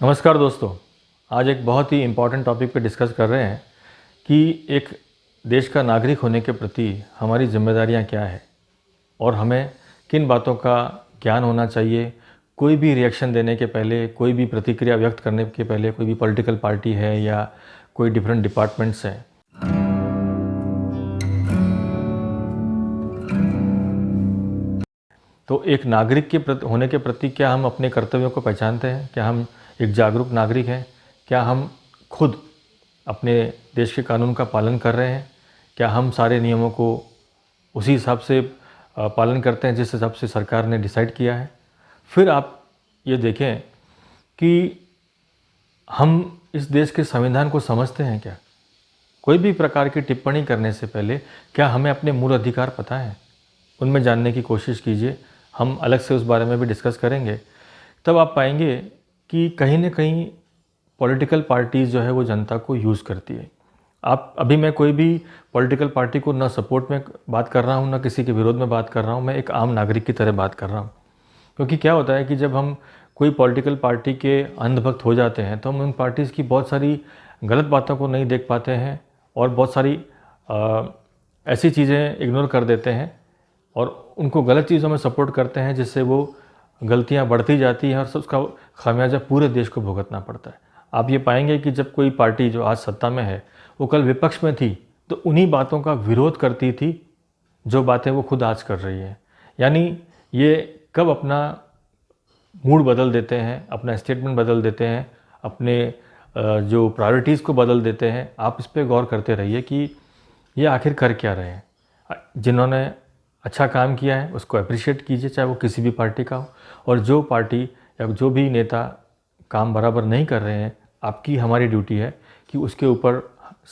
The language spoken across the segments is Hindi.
नमस्कार दोस्तों। आज एक बहुत ही इम्पॉर्टेंट टॉपिक पे डिस्कस कर रहे हैं कि एक देश का नागरिक होने के प्रति हमारी जिम्मेदारियां क्या है और हमें किन बातों का ज्ञान होना चाहिए। कोई भी रिएक्शन देने के पहले, कोई भी प्रतिक्रिया व्यक्त करने के पहले, कोई भी पॉलिटिकल पार्टी है या कोई डिफरेंट डिपार्टमेंट्स हैं, तो एक नागरिक के प्रति होने के प्रति क्या हम अपने कर्तव्यों को पहचानते हैं? क्या हम एक जागरूक नागरिक हैं? क्या हम खुद अपने देश के कानून का पालन कर रहे हैं? क्या हम सारे नियमों को उसी हिसाब से पालन करते हैं जिस हिसाब से सरकार ने डिसाइड किया है? फिर आप ये देखें कि हम इस देश के संविधान को समझते हैं क्या? कोई भी प्रकार की टिप्पणी करने से पहले क्या हमें अपने मूल अधिकार पता है? उनमें जानने की कोशिश कीजिए। हम अलग से उस बारे में भी डिस्कस करेंगे। तब आप पाएंगे कि कहीं न कहीं पॉलिटिकल पार्टीज़ जो है वो जनता को यूज़ करती है। मैं कोई भी पॉलिटिकल पार्टी को ना सपोर्ट में बात कर रहा हूँ, ना किसी के विरोध में बात कर रहा हूँ। मैं एक आम नागरिक की तरह बात कर रहा हूँ। क्योंकि क्या होता है कि जब हम कोई पॉलिटिकल पार्टी के अंधभक्त हो जाते हैं तो हम उन पार्टीज़ की बहुत सारी गलत बातों को नहीं देख पाते हैं और बहुत सारी ऐसी चीज़ें इग्नोर कर देते हैं और उनको गलत चीज़ों में सपोर्ट करते हैं, जिससे वो गलतियां बढ़ती जाती हैं और उसका खामियाजा पूरे देश को भुगतना पड़ता है। आप ये पाएंगे कि जब कोई पार्टी जो आज सत्ता में है वो कल विपक्ष में थी तो उन्हीं बातों का विरोध करती थी जो बातें वो खुद आज कर रही है। यानी ये कब अपना मूड बदल देते हैं, अपना स्टेटमेंट बदल देते हैं, अपने जो प्रायोरिटीज़ को बदल देते हैं। आप इस पर गौर करते रहिए कि ये आखिर कर क्या रहे हैं। जिन्होंने अच्छा काम किया है उसको अप्रिशिएट कीजिए, चाहे वो किसी भी पार्टी का हो। और जो पार्टी या जो भी नेता काम बराबर नहीं कर रहे हैं, आपकी हमारी ड्यूटी है कि उसके ऊपर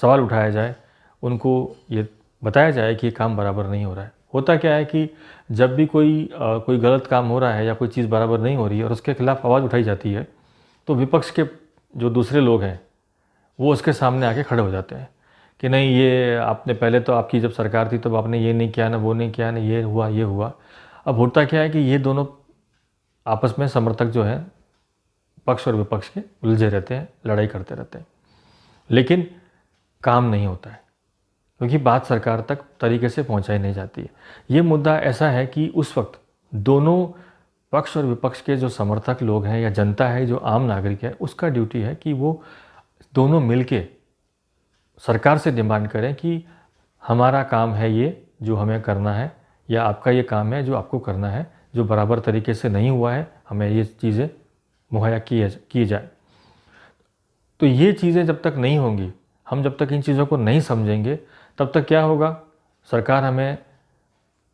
सवाल उठाया जाए, उनको ये बताया जाए कि ये काम बराबर नहीं हो रहा है। होता क्या है कि जब भी कोई गलत काम हो रहा है या कोई चीज़ बराबर नहीं हो रही है और उसके खिलाफ आवाज़ उठाई जाती है तो विपक्ष के जो दूसरे लोग हैं वो उसके सामने आके खड़े हो जाते हैं कि नहीं, ये आपने पहले तो आपकी जब सरकार थी तब आपने ये नहीं किया ना, वो नहीं किया ना, ये हुआ ये हुआ। अब होता क्या है कि ये दोनों आपस में समर्थक जो हैं, पक्ष और विपक्ष के, उलझे रहते हैं, लड़ाई करते रहते हैं, लेकिन काम नहीं होता है क्योंकि बात सरकार तक तरीके से पहुंचाई नहीं जाती है। ये मुद्दा ऐसा है कि उस वक्त दोनों पक्ष और विपक्ष के जो समर्थक लोग हैं या जनता है, जो आम नागरिक है, उसका ड्यूटी है कि वो दोनों मिलके सरकार से डिमांड करें कि हमारा काम है ये जो हमें करना है, या आपका ये काम है जो आपको करना है, जो बराबर तरीके से नहीं हुआ है हमें ये चीज़ें मुहैया की जाए। तो ये चीज़ें जब तक नहीं होंगी, हम जब तक इन चीज़ों को नहीं समझेंगे, तब तक क्या होगा, सरकार हमें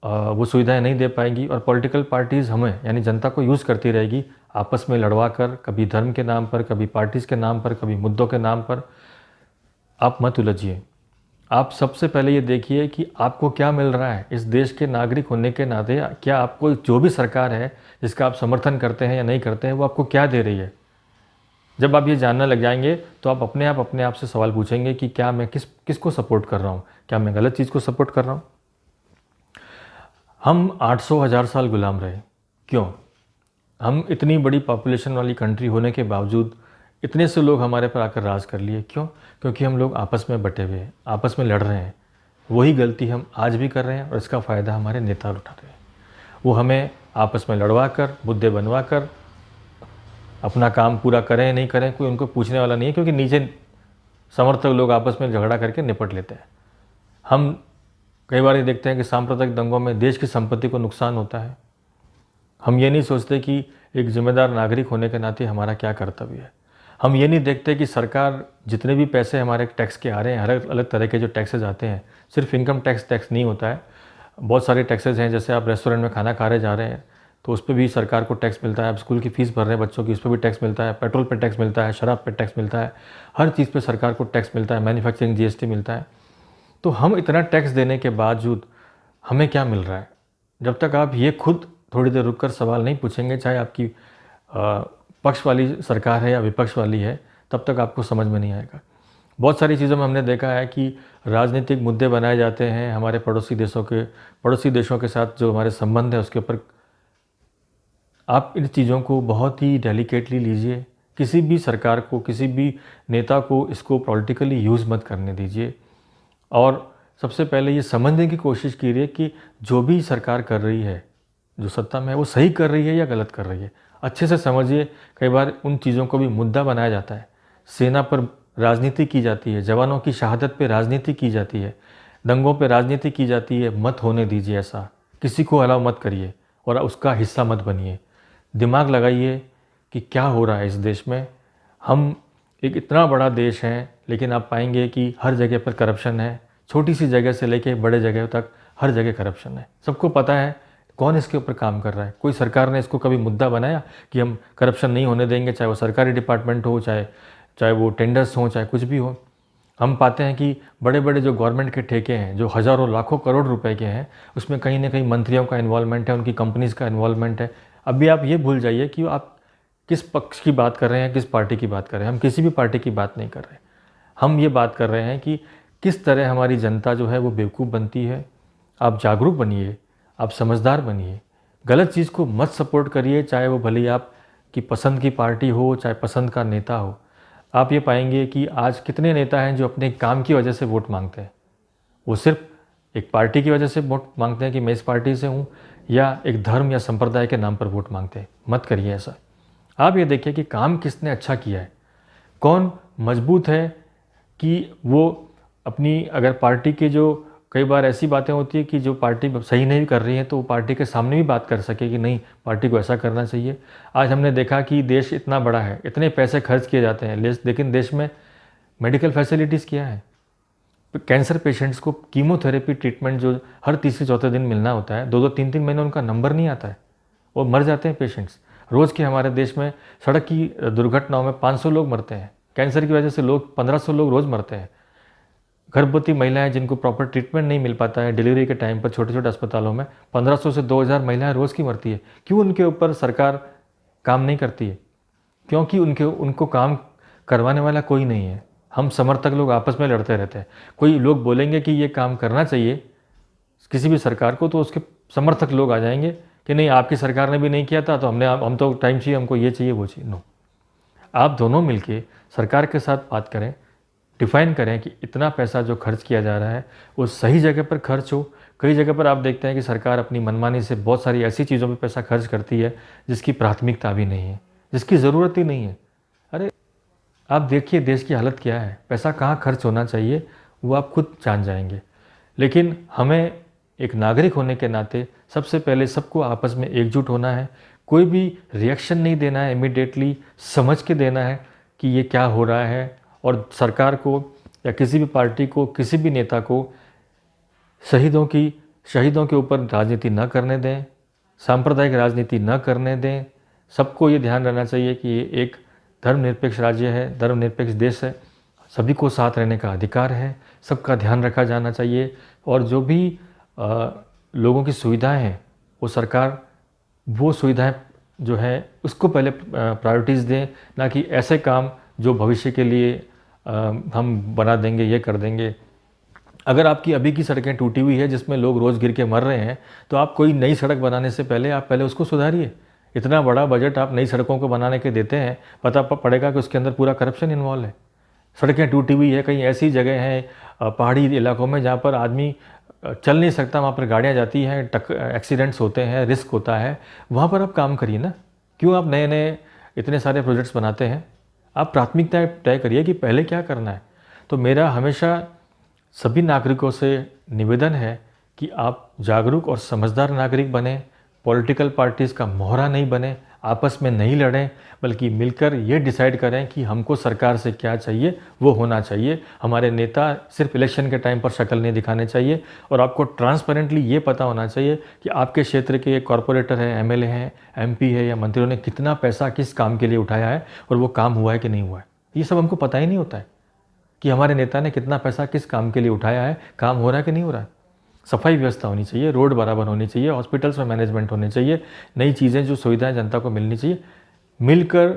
वो सुविधाएं नहीं दे पाएगी और पॉलिटिकल पार्टीज़ हमें यानी जनता को यूज़ करती रहेगी, आपस में लड़वा कर, कभी धर्म के नाम पर, कभी पार्टीज़ के नाम पर, कभी मुद्दों के नाम पर। आप मत उलझिए। आप सबसे पहले ये देखिए कि आपको क्या मिल रहा है इस देश के नागरिक होने के नाते। क्या आपको जो भी सरकार है जिसका आप समर्थन करते हैं या नहीं करते हैं, वो आपको क्या दे रही है? जब आप ये जानने लग जाएंगे तो आप अपने आप से सवाल पूछेंगे कि क्या मैं किसको सपोर्ट कर रहा हूँ, क्या मैं गलत चीज़ को सपोर्ट कर रहा हूँ। हम 800,000 साल गुलाम रहे, क्यों? हम इतनी बड़ी पॉपुलेशन वाली कंट्री होने के बावजूद इतने से लोग हमारे पर आकर राज कर लिए, क्यों? क्योंकि हम लोग आपस में बटे हुए हैं, आपस में लड़ रहे हैं। वही गलती हम आज भी कर रहे हैं और इसका फ़ायदा हमारे नेता उठा रहे हैं। वो हमें आपस में लड़वा कर, मुद्दे बनवा कर अपना काम पूरा करें नहीं करें, कोई उनको पूछने वाला नहीं है, क्योंकि नीचे समर्थक लोग आपस में झगड़ा करके निपट लेते हैं। हम कई बार ये देखते हैं कि सांप्रदायिक दंगों में देश की संपत्ति को नुकसान होता है। हम ये नहीं सोचते कि एक जिम्मेदार नागरिक होने के नाते हमारा क्या कर्तव्य है। हम ये नहीं देखते कि सरकार जितने भी पैसे हमारे टैक्स के आ रहे हैं, अलग अलग तरह के जो टैक्सेस आते हैं, सिर्फ इनकम टैक्स नहीं होता है, बहुत सारे टैक्सेस हैं। जैसे आप रेस्टोरेंट में खाना खा रहे जा रहे हैं तो उस पर भी सरकार को टैक्स मिलता है। आप स्कूल की फ़ीस भर रहे हैं बच्चों की, उस पर भी टैक्स मिलता है। पेट्रोल पर टैक्स मिलता है, शराब पर टैक्स मिलता है, हर चीज़ पर सरकार को टैक्स मिलता है। मैन्युफैक्चरिंग जीएसटी मिलता है। तो हम इतना टैक्स देने के बावजूद हमें क्या मिल रहा है? जब तक आप ये खुद थोड़ी देर रुक कर सवाल नहीं पूछेंगे, चाहे आपकी पक्ष वाली सरकार है या विपक्ष वाली है, तब तक आपको समझ में नहीं आएगा। बहुत सारी चीज़ों में हमने देखा है कि राजनीतिक मुद्दे बनाए जाते हैं हमारे पड़ोसी देशों के साथ जो हमारे संबंध है उसके ऊपर। आप इन चीज़ों को बहुत ही डेलिकेटली लीजिए। किसी भी सरकार को, किसी भी नेता को इसको पॉलिटिकली यूज़ मत करने दीजिए। और सबसे पहले ये समझने की कोशिश कीजिए कि जो भी सरकार कर रही है, जो सत्ता में है, वो सही कर रही है या गलत कर रही है। अच्छे से समझिए। कई बार उन चीज़ों को भी मुद्दा बनाया जाता है। सेना पर राजनीति की जाती है, जवानों की शहादत पे राजनीति की जाती है, दंगों पे राजनीति की जाती है। मत होने दीजिए ऐसा। किसी को अलाउ मत करिए और उसका हिस्सा मत बनिए। दिमाग लगाइए कि क्या हो रहा है इस देश में। हम एक इतना बड़ा देश है, लेकिन आप पाएंगे कि हर जगह पर करप्शन है। छोटी सी जगह से लेके बड़े जगह तक हर जगह करप्शन है। सबको पता है कौन इसके ऊपर काम कर रहा है। कोई सरकार ने इसको कभी मुद्दा बनाया कि हम करप्शन नहीं होने देंगे, चाहे वो सरकारी डिपार्टमेंट हो, चाहे वो टेंडर्स हों, चाहे कुछ भी हो। हम पाते हैं कि बड़े बड़े जो गवर्नमेंट के ठेके हैं, जो हज़ारों लाखों करोड़ रुपए के हैं, उसमें कहीं ना कहीं मंत्रियों का इन्वॉल्वमेंट है, उनकी कंपनीज़ का इन्वॉल्वमेंट है। अभी आप ये भूल जाइए कि आप किस पक्ष की बात कर रहे हैं, किस पार्टी की बात कर रहे हैं। हम किसी भी पार्टी की बात नहीं कर रहे। हम ये बात कर रहे हैं कि किस तरह हमारी जनता जो है वो बेवकूफ़ बनती है। आप जागरूक बनिए, आप समझदार बनिए। गलत चीज़ को मत सपोर्ट करिए, चाहे वो भले आपकी पसंद की पार्टी हो, चाहे पसंद का नेता हो। आप ये पाएंगे कि आज कितने नेता हैं जो अपने काम की वजह से वोट मांगते हैं। वो सिर्फ एक पार्टी की वजह से वोट मांगते हैं कि मैं इस पार्टी से हूँ, या एक धर्म या संप्रदाय के नाम पर वोट मांगते हैं। मत करिए ऐसा। आप ये देखिए कि काम किसने अच्छा किया है, कौन मजबूत है कि वो अपनी, अगर पार्टी के जो कई बार ऐसी बातें होती है कि जो पार्टी सही नहीं कर रही है, तो वो पार्टी के सामने भी बात कर सके कि नहीं, पार्टी को ऐसा करना चाहिए। आज हमने देखा कि देश इतना बड़ा है, इतने पैसे खर्च किए जाते हैं, लेकिन देश में मेडिकल फैसिलिटीज़ क्या है। कैंसर पेशेंट्स को कीमोथेरेपी ट्रीटमेंट जो हर तीसरे चौथे दिन मिलना होता है, 2-2 3-3 महीने उनका नंबर नहीं आता है, वो मर जाते हैं पेशेंट्स। रोज़ के हमारे देश में सड़क की दुर्घटनाओं में 500 लोग मरते हैं। कैंसर की वजह से लोग 1500 लोग रोज़ मरते हैं। गर्भवती महिलाएं जिनको प्रॉपर ट्रीटमेंट नहीं मिल पाता है डिलीवरी के टाइम पर, छोटे छोटे अस्पतालों में 1500 से 2000 महिलाएं रोज़ की मरती है। क्यों उनके ऊपर सरकार काम नहीं करती है? क्योंकि उनको काम करवाने वाला कोई नहीं है। हम समर्थक लोग आपस में लड़ते रहते हैं। कोई लोग बोलेंगे कि ये काम करना चाहिए किसी भी सरकार को, तो उसके समर्थक लोग आ जाएंगे कि नहीं, आपकी सरकार ने भी नहीं किया था, तो हम तो टाइम चाहिए, हमको ये चाहिए वो चाहिए। नो, आप दोनों मिलके सरकार के साथ बात करें, डिफ़ाइन करें कि इतना पैसा जो खर्च किया जा रहा है वो सही जगह पर खर्च हो। कई जगह पर आप देखते हैं कि सरकार अपनी मनमानी से बहुत सारी ऐसी चीज़ों पे पैसा खर्च करती है जिसकी प्राथमिकता भी नहीं है, जिसकी ज़रूरत ही नहीं है। अरे आप देखिए देश की हालत क्या है, पैसा कहाँ खर्च होना चाहिए वो आप खुद जान जाएंगे। लेकिन हमें एक नागरिक होने के नाते सबसे पहले सबको आपस में एकजुट होना है। कोई भी रिएक्शन नहीं देना है, इमीडिएटली समझ के देना है कि ये क्या हो रहा है। और सरकार को या किसी भी पार्टी को, किसी भी नेता को शहीदों के ऊपर राजनीति न करने दें, सांप्रदायिक राजनीति न करने दें। सबको ये ध्यान रहना चाहिए कि ये एक धर्मनिरपेक्ष राज्य है, धर्मनिरपेक्ष देश है, सभी को साथ रहने का अधिकार है, सबका ध्यान रखा जाना चाहिए। और जो भी लोगों की सुविधाएं हैं वो सरकार वो सुविधाएं जो है उसको पहले प्रायोरिटीज़ दें, ना कि ऐसे काम जो भविष्य के लिए हम बना देंगे, ये कर देंगे। अगर आपकी अभी की सड़कें टूटी हुई है जिसमें लोग रोज़ गिर के मर रहे हैं, तो आप कोई नई सड़क बनाने से पहले आप पहले उसको सुधारिए। इतना बड़ा बजट आप नई सड़कों को बनाने के देते हैं, पता पड़ेगा कि उसके अंदर पूरा करप्शन इन्वॉल्व है। सड़कें टूटी हुई है, कहीं ऐसी जगह हैं पहाड़ी इलाकों में जहाँ पर आदमी चल नहीं सकता, वहाँ पर गाड़ियाँ जाती हैं, एक्सीडेंट्स होते हैं, रिस्क होता है, वहाँ पर आप काम करिए ना। क्यों आप नए नए इतने सारे प्रोजेक्ट्स बनाते हैं? आप प्राथमिकताएं तय करिए कि पहले क्या करना है। तो मेरा हमेशा सभी नागरिकों से निवेदन है कि आप जागरूक और समझदार नागरिक बने, पॉलिटिकल पार्टीज़ का मोहरा नहीं बने, आपस में नहीं लड़ें, बल्कि मिलकर ये डिसाइड करें कि हमको सरकार से क्या चाहिए वो होना चाहिए। हमारे नेता सिर्फ इलेक्शन के टाइम पर शक्ल नहीं दिखाने चाहिए, और आपको ट्रांसपेरेंटली ये पता होना चाहिए कि आपके क्षेत्र के कॉरपोरेटर हैं, एमएलए हैं, एमपी है या मंत्रियों ने कितना पैसा किस काम के लिए उठाया है और वो काम हुआ है कि नहीं हुआ है। ये सब हमको पता ही नहीं होता है कि हमारे नेता ने कितना पैसा किस काम के लिए उठाया है, काम हो रहा है कि नहीं हो रहा है। सफाई व्यवस्था होनी चाहिए, रोड बराबर होनी चाहिए, हॉस्पिटल्स में मैनेजमेंट होनी चाहिए, नई चीज़ें जो सुविधाएं जनता को मिलनी चाहिए। मिलकर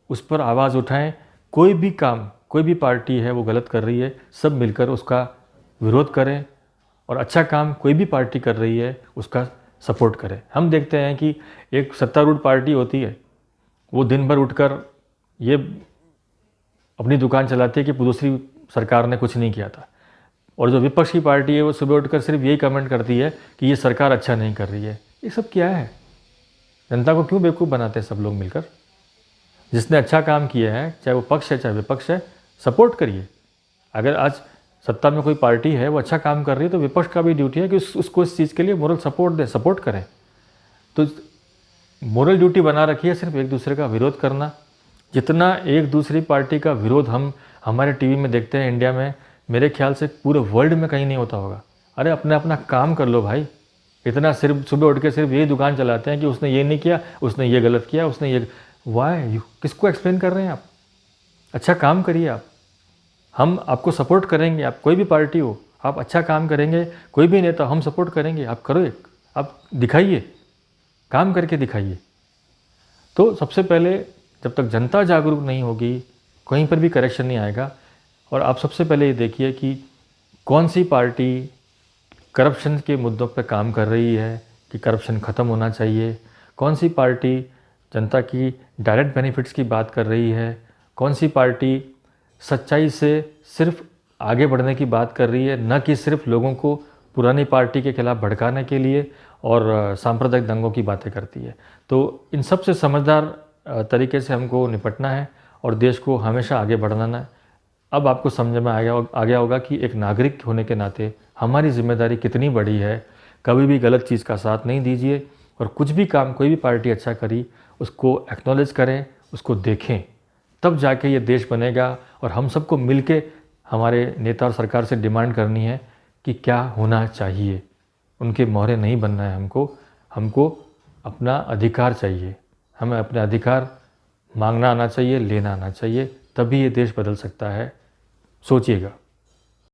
उस पर आवाज़ उठाएं। कोई भी काम, कोई भी पार्टी है वो गलत कर रही है, सब मिलकर उसका विरोध करें, और अच्छा काम कोई भी पार्टी कर रही है उसका सपोर्ट करें। हम देखते हैं कि एक सत्तारूढ़ पार्टी होती है, वो दिन भर उठकर ये अपनी दुकान चलाती है कि दूसरी सरकार ने कुछ नहीं किया था, और जो विपक्ष की पार्टी है वो सुबह उठकर सिर्फ यही कमेंट करती है कि ये सरकार अच्छा नहीं कर रही है। ये सब क्या है? जनता को क्यों बेवकूफ़ बनाते हैं सब लोग मिलकर? जिसने अच्छा काम किया है, चाहे वो पक्ष है चाहे विपक्ष है, सपोर्ट करिए। अगर आज सत्ता में कोई पार्टी है वो अच्छा काम कर रही है तो विपक्ष का भी ड्यूटी है कि उसको इस चीज़ के लिए मोरल सपोर्ट दें, सपोर्ट करें। तो मोरल ड्यूटी बना रखी है सिर्फ एक दूसरे का विरोध करना। जितना एक दूसरी पार्टी का विरोध हम हमारे टीवी में देखते हैं इंडिया में, मेरे ख्याल से पूरे वर्ल्ड में कहीं नहीं होता होगा। अरे अपना अपना काम कर लो भाई। इतना सिर्फ सुबह उठ के सिर्फ यही दुकान चलाते हैं कि उसने ये नहीं किया, उसने ये गलत किया, उसने ये, वाई यू, किसको एक्सप्लेन कर रहे हैं आप? अच्छा काम करिए आप, हम आपको सपोर्ट करेंगे। आप कोई भी पार्टी हो, आप अच्छा काम करेंगे, कोई भी नेता, हम सपोर्ट करेंगे। आप करो, एक आप दिखाइए, काम करके दिखाइए। तो सबसे पहले जब तक जनता जागरूक नहीं होगी कहीं पर भी करेक्शन नहीं आएगा। और आप सबसे पहले ये देखिए कि कौन सी पार्टी करप्शन के मुद्दों पर काम कर रही है कि करप्शन ख़त्म होना चाहिए, कौन सी पार्टी जनता की डायरेक्ट बेनिफिट्स की बात कर रही है, कौन सी पार्टी सच्चाई से सिर्फ आगे बढ़ने की बात कर रही है, न कि सिर्फ लोगों को पुरानी पार्टी के खिलाफ भड़काने के लिए और सांप्रदायिक दंगों की बातें करती है। तो इन सब से समझदार तरीके से हमको निपटना है और देश को हमेशा आगे बढ़ाना है। अब आपको समझ में आ गया होगा कि एक नागरिक होने के नाते हमारी जिम्मेदारी कितनी बड़ी है। कभी भी गलत चीज़ का साथ नहीं दीजिए, और कुछ भी काम कोई भी पार्टी अच्छा करी उसको एक्नॉलेज करें, उसको देखें, तब जाके ये देश बनेगा। और हम सबको मिलके हमारे नेता और सरकार से डिमांड करनी है कि क्या होना चाहिए। उनके मोहरे नहीं बनना है हमको अपना अधिकार चाहिए। हमें अपने अधिकार मांगना आना चाहिए, लेना आना चाहिए, तभी ये देश बदल सकता है। सोचिएगा।